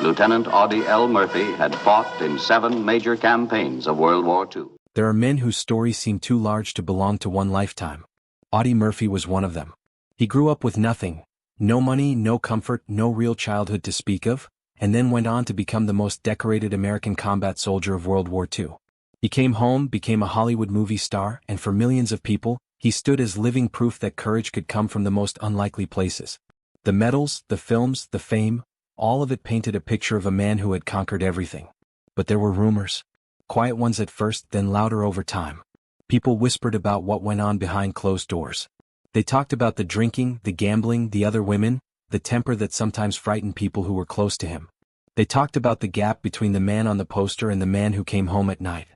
Lieutenant Audie L. Murphy had fought in 7 major campaigns of World War II. There are men whose stories seem too large to belong to one lifetime. Audie Murphy was one of them. He grew up with nothing, no money, no comfort, no real childhood to speak of, and then went on to become the most decorated American combat soldier of World War II. He came home, became a Hollywood movie star, and for millions of people, he stood as living proof that courage could come from the most unlikely places. The medals, the films, the fame, all of it painted a picture of a man who had conquered everything. But there were rumors. Quiet ones at first, then louder over time. People whispered about what went on behind closed doors. They talked about the drinking, the gambling, the other women, the temper that sometimes frightened people who were close to him. They talked about the gap between the man on the poster and the man who came home at night.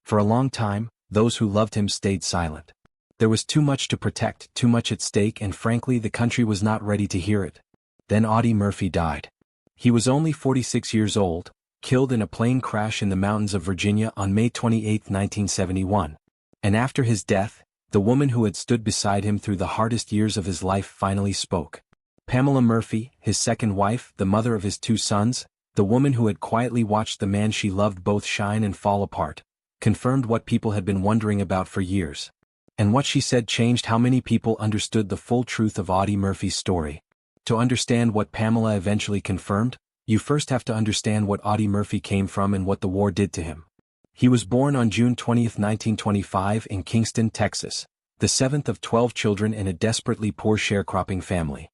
For a long time, those who loved him stayed silent. There was too much to protect, too much at stake, and frankly the country was not ready to hear it. Then Audie Murphy died. He was only 46 years old, killed in a plane crash in the mountains of Virginia on May 28, 1971. And after his death, the woman who had stood beside him through the hardest years of his life finally spoke. Pamela Murphy, his second wife, the mother of his 2 sons, the woman who had quietly watched the man she loved both shine and fall apart, confirmed what people had been wondering about for years. And what she said changed how many people understood the full truth of Audie Murphy's story. To understand what Pamela eventually confirmed, you first have to understand what Audie Murphy came from and what the war did to him. He was born on June 20, 1925 in Kingston, Texas, the 7th of 12 children in a desperately poor sharecropping family.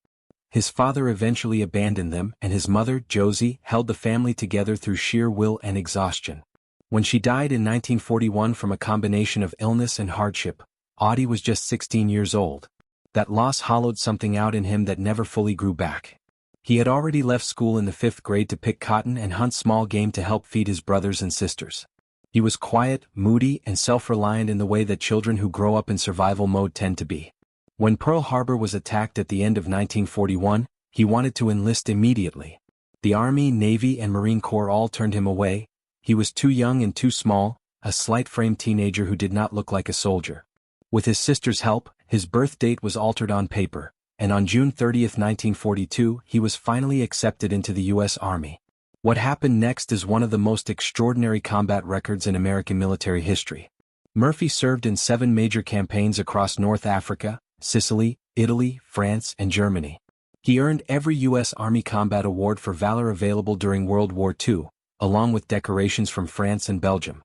His father eventually abandoned them, and his mother, Josie, held the family together through sheer will and exhaustion. When she died in 1941 from a combination of illness and hardship, Audie was just 16 years old. That loss hollowed something out in him that never fully grew back. He had already left school in the 5th grade to pick cotton and hunt small game to help feed his brothers and sisters. He was quiet, moody, and self-reliant in the way that children who grow up in survival mode tend to be. When Pearl Harbor was attacked at the end of 1941, he wanted to enlist immediately. The Army, Navy, and Marine Corps all turned him away. He was too young and too small, a slight-framed teenager who did not look like a soldier. With his sister's help, his birth date was altered on paper, and on June 30, 1942, he was finally accepted into the U.S. Army. What happened next is one of the most extraordinary combat records in American military history. Murphy served in 7 major campaigns across North Africa, Sicily, Italy, France, and Germany. He earned every U.S. Army Combat Award for valor available during World War II, along with decorations from France and Belgium.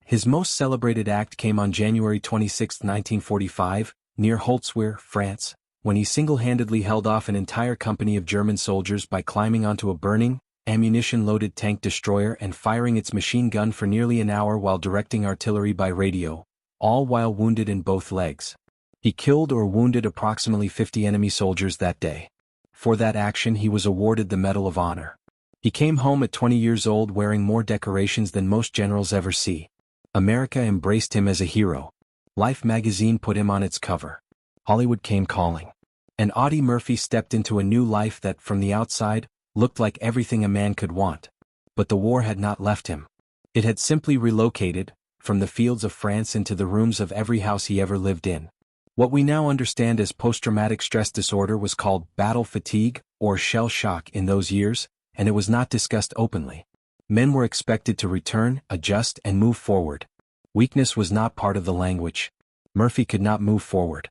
His most celebrated act came on January 26, 1945, near Holtzwihr, France, when he single-handedly held off an entire company of German soldiers by climbing onto a burning, ammunition-loaded tank destroyer and firing its machine gun for nearly an hour while directing artillery by radio, all while wounded in both legs. He killed or wounded approximately 50 enemy soldiers that day. For that action he was awarded the Medal of Honor. He came home at 20 years old wearing more decorations than most generals ever see. America embraced him as a hero. Life magazine put him on its cover. Hollywood came calling. And Audie Murphy stepped into a new life that, from the outside, looked like everything a man could want. But the war had not left him. It had simply relocated, from the fields of France into the rooms of every house he ever lived in. What we now understand as post-traumatic stress disorder was called battle fatigue or shell shock in those years, and it was not discussed openly. Men were expected to return, adjust, and move forward. Weakness was not part of the language. Murphy could not move forward.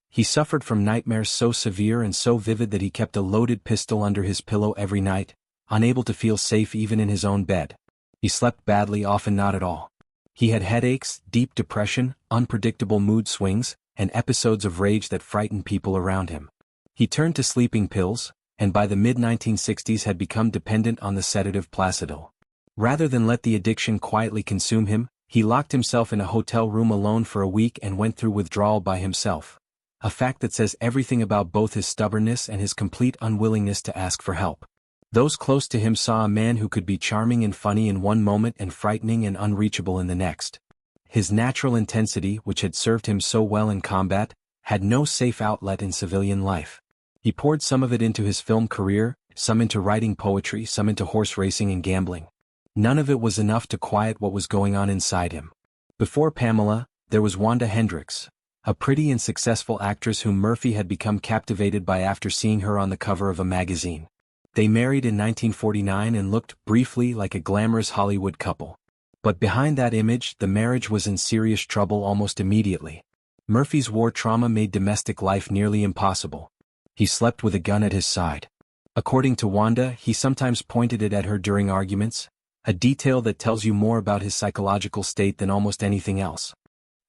He suffered from nightmares so severe and so vivid that he kept a loaded pistol under his pillow every night, unable to feel safe even in his own bed. He slept badly, often not at all. He had headaches, deep depression, unpredictable mood swings, and episodes of rage that frightened people around him. He turned to sleeping pills, and by the mid-1960s had become dependent on the sedative Placidil. Rather than let the addiction quietly consume him, he locked himself in a hotel room alone for a week and went through withdrawal by himself. A fact that says everything about both his stubbornness and his complete unwillingness to ask for help. Those close to him saw a man who could be charming and funny in one moment and frightening and unreachable in the next. His natural intensity, which had served him so well in combat, had no safe outlet in civilian life. He poured some of it into his film career, some into writing poetry, some into horse racing and gambling. None of it was enough to quiet what was going on inside him. Before Pamela, there was Wanda Hendricks, a pretty and successful actress whom Murphy had become captivated by after seeing her on the cover of a magazine. They married in 1949 and looked briefly like a glamorous Hollywood couple. But behind that image, the marriage was in serious trouble almost immediately. Murphy's war trauma made domestic life nearly impossible. He slept with a gun at his side. According to Wanda, he sometimes pointed it at her during arguments, a detail that tells you more about his psychological state than almost anything else.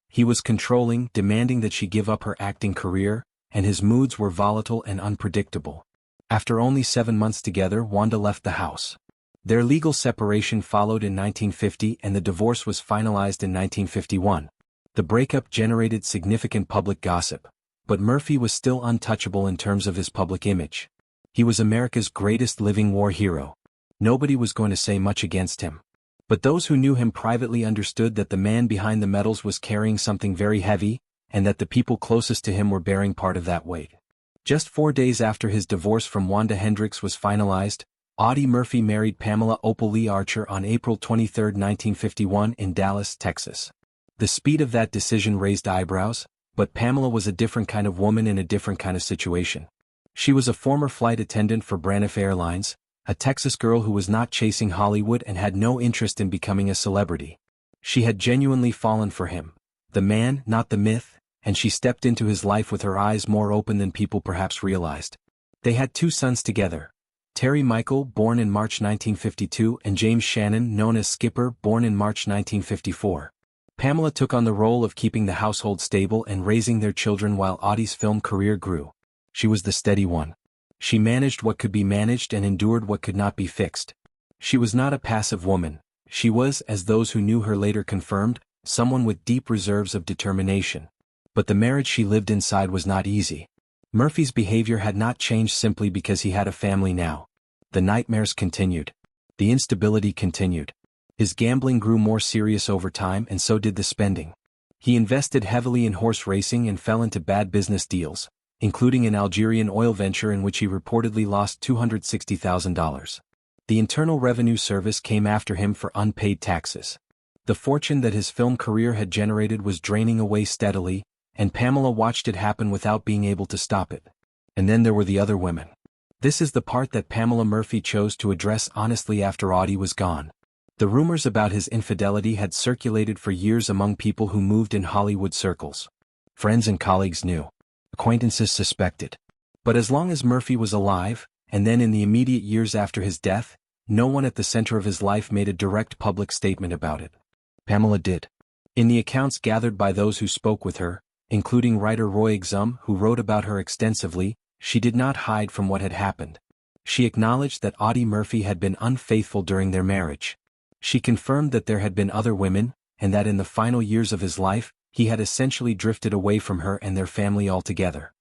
He was controlling, demanding that she give up her acting career, and his moods were volatile and unpredictable. After only 7 months together, Wanda left the house. Their legal separation followed in 1950 and the divorce was finalized in 1951. The breakup generated significant public gossip, but Murphy was still untouchable in terms of his public image. He was America's greatest living war hero. Nobody was going to say much against him. But those who knew him privately understood that the man behind the medals was carrying something very heavy, and that the people closest to him were bearing part of that weight. Just 4 days after his divorce from Wanda Hendricks was finalized, Audie Murphy married Pamela Opal Lee Archer on April 23, 1951 in Dallas, Texas. The speed of that decision raised eyebrows, but Pamela was a different kind of woman in a different kind of situation. She was a former flight attendant for Braniff Airlines, a Texas girl who was not chasing Hollywood and had no interest in becoming a celebrity. She had genuinely fallen for him, the man, not the myth, and she stepped into his life with her eyes more open than people perhaps realized. They had 2 sons together, Terry Michael, born in March 1952, and James Shannon, known as Skipper, born in March 1954. Pamela took on the role of keeping the household stable and raising their children while Audie's film career grew. She was the steady one. She managed what could be managed and endured what could not be fixed. She was not a passive woman. She was, as those who knew her later confirmed, someone with deep reserves of determination. But the marriage she lived inside was not easy. Murphy's behavior had not changed simply because he had a family now. The nightmares continued. The instability continued. His gambling grew more serious over time and so did the spending. He invested heavily in horse racing and fell into bad business deals, including an Algerian oil venture in which he reportedly lost $260,000. The Internal Revenue Service came after him for unpaid taxes. The fortune that his film career had generated was draining away steadily, and Pamela watched it happen without being able to stop it. And then there were the other women. This is the part that Pamela Murphy chose to address honestly after Audie was gone. The rumors about his infidelity had circulated for years among people who moved in Hollywood circles. Friends and colleagues knew. Acquaintances suspected. But as long as Murphy was alive, and then in the immediate years after his death, no one at the center of his life made a direct public statement about it. Pamela did. In the accounts gathered by those who spoke with her, including writer Roy Exum, who wrote about her extensively, she did not hide from what had happened. She acknowledged that Audie Murphy had been unfaithful during their marriage. She confirmed that there had been other women, and that in the final years of his life, he had essentially drifted away from her and their family altogether.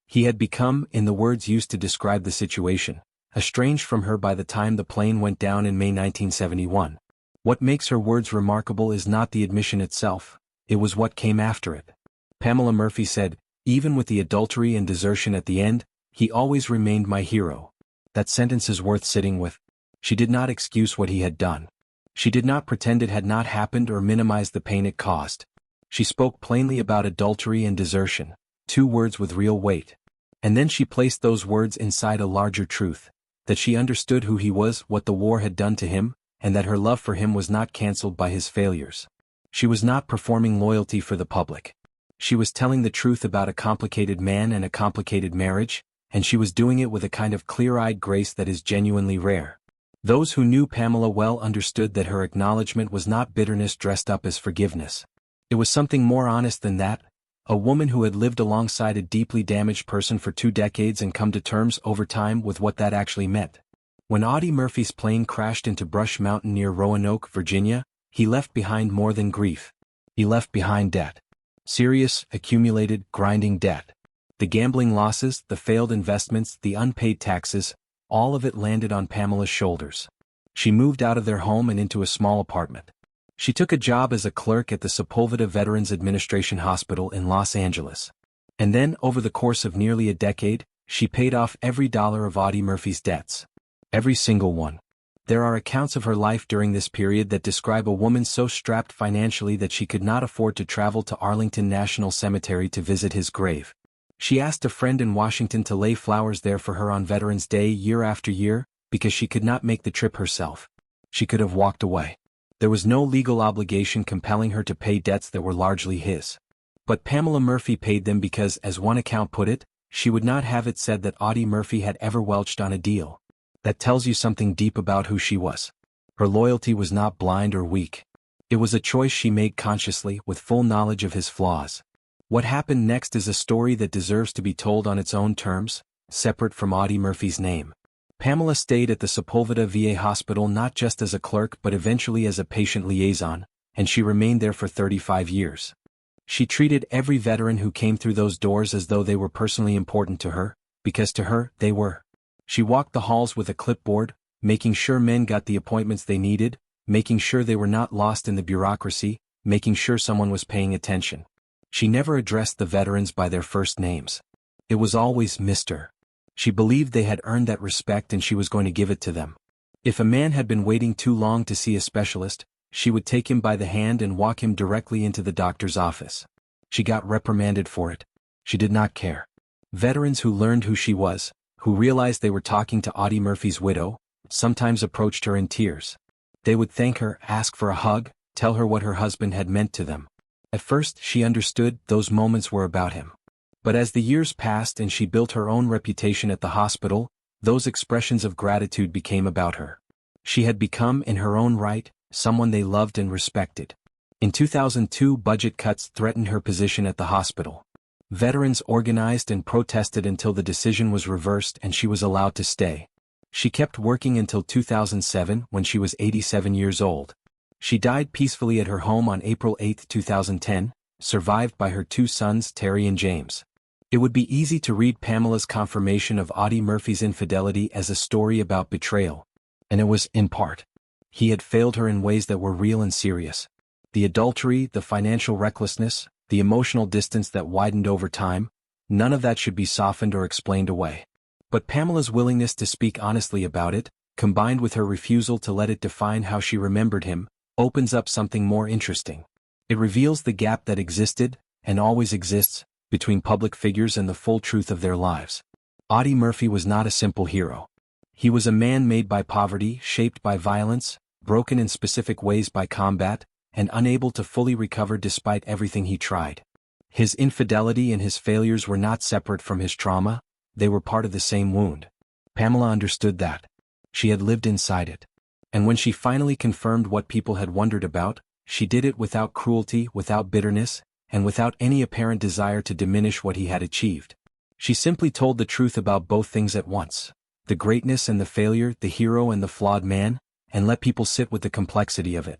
He had become, in the words used to describe the situation, estranged from her by the time the plane went down in May 1971. What makes her words remarkable is not the admission itself, it was what came after it. Pamela Murphy said, "Even with the adultery and desertion at the end, he always remained my hero." That sentence is worth sitting with. She did not excuse what he had done. She did not pretend it had not happened or minimize the pain it caused. She spoke plainly about adultery and desertion, 2 words with real weight. And then she placed those words inside a larger truth, that she understood who he was, what the war had done to him, and that her love for him was not cancelled by his failures. She was not performing loyalty for the public. She was telling the truth about a complicated man and a complicated marriage, and she was doing it with a kind of clear-eyed grace that is genuinely rare. Those who knew Pamela well understood that her acknowledgement was not bitterness dressed up as forgiveness. It was something more honest than that, a woman who had lived alongside a deeply damaged person for 2 decades and come to terms over time with what that actually meant. When Audie Murphy's plane crashed into Brush Mountain near Roanoke, Virginia, he left behind more than grief. He left behind debt. Serious, accumulated, grinding debt. The gambling losses, the failed investments, the unpaid taxes, all of it landed on Pamela's shoulders. She moved out of their home and into a small apartment. She took a job as a clerk at the Sepulveda Veterans Administration Hospital in Los Angeles. And then, over the course of nearly a decade, she paid off every dollar of Audie Murphy's debts. Every single one. There are accounts of her life during this period that describe a woman so strapped financially that she could not afford to travel to Arlington National Cemetery to visit his grave. She asked a friend in Washington to lay flowers there for her on Veterans Day year after year, because she could not make the trip herself. She could have walked away. There was no legal obligation compelling her to pay debts that were largely his. But Pamela Murphy paid them because, as one account put it, she would not have it said that Audie Murphy had ever welched on a deal. That tells you something deep about who she was. Her loyalty was not blind or weak. It was a choice she made consciously, with full knowledge of his flaws. What happened next is a story that deserves to be told on its own terms, separate from Audie Murphy's name. Pamela stayed at the Sepulveda VA hospital not just as a clerk but eventually as a patient liaison, and she remained there for 35 years. She treated every veteran who came through those doors as though they were personally important to her, because to her, they were. She walked the halls with a clipboard, making sure men got the appointments they needed, making sure they were not lost in the bureaucracy, making sure someone was paying attention. She never addressed the veterans by their first names. It was always Mr. She believed they had earned that respect and she was going to give it to them. If a man had been waiting too long to see a specialist, she would take him by the hand and walk him directly into the doctor's office. She got reprimanded for it. She did not care. Veterans who learned who she was, who realized they were talking to Audie Murphy's widow, sometimes approached her in tears. They would thank her, ask for a hug, tell her what her husband had meant to them. At first, she understood those moments were about him. But as the years passed and she built her own reputation at the hospital, those expressions of gratitude became about her. She had become, in her own right, someone they loved and respected. In 2002, budget cuts threatened her position at the hospital. Veterans organized and protested until the decision was reversed and she was allowed to stay. She kept working until 2007 when she was 87 years old. She died peacefully at her home on April 8, 2010, survived by her two sons Terry and James. It would be easy to read Pamela's confirmation of Audie Murphy's infidelity as a story about betrayal. And it was, in part. He had failed her in ways that were real and serious. The adultery, the financial recklessness, the emotional distance that widened over time, none of that should be softened or explained away. But Pamela's willingness to speak honestly about it, combined with her refusal to let it define how she remembered him, opens up something more interesting. It reveals the gap that existed, and always exists, between public figures and the full truth of their lives. Audie Murphy was not a simple hero. He was a man made by poverty, shaped by violence, broken in specific ways by combat, and unable to fully recover despite everything he tried. His infidelity and his failures were not separate from his trauma, they were part of the same wound. Pamela understood that. She had lived inside it. And when she finally confirmed what people had wondered about, she did it without cruelty, without bitterness, and without any apparent desire to diminish what he had achieved. She simply told the truth about both things at once. The greatness and the failure, the hero and the flawed man, and let people sit with the complexity of it.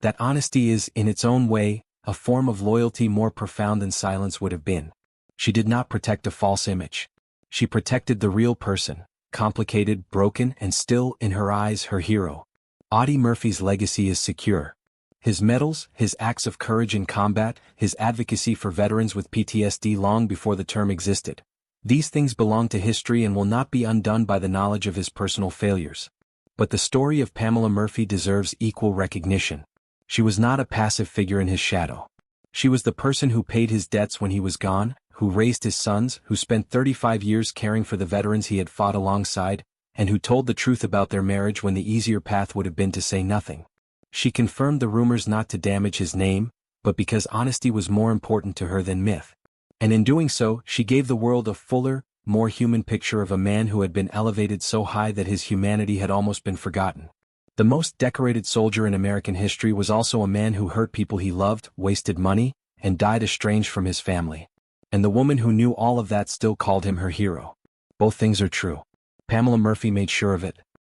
That honesty is, in its own way, a form of loyalty more profound than silence would have been. She did not protect a false image. She protected the real person, complicated, broken, and still, in her eyes, her hero. Audie Murphy's legacy is secure. His medals, his acts of courage in combat, his advocacy for veterans with PTSD long before the term existed. These things belong to history and will not be undone by the knowledge of his personal failures. But the story of Pamela Murphy deserves equal recognition. She was not a passive figure in his shadow. She was the person who paid his debts when he was gone, who raised his sons, who spent 35 years caring for the veterans he had fought alongside, and who told the truth about their marriage when the easier path would have been to say nothing. She confirmed the rumors not to damage his name, but because honesty was more important to her than myth. And in doing so, she gave the world a fuller, more human picture of a man who had been elevated so high that his humanity had almost been forgotten. The most decorated soldier in American history was also a man who hurt people he loved, wasted money, and died estranged from his family. And the woman who knew all of that still called him her hero. Both things are true. Pamela Murphy made sure of it.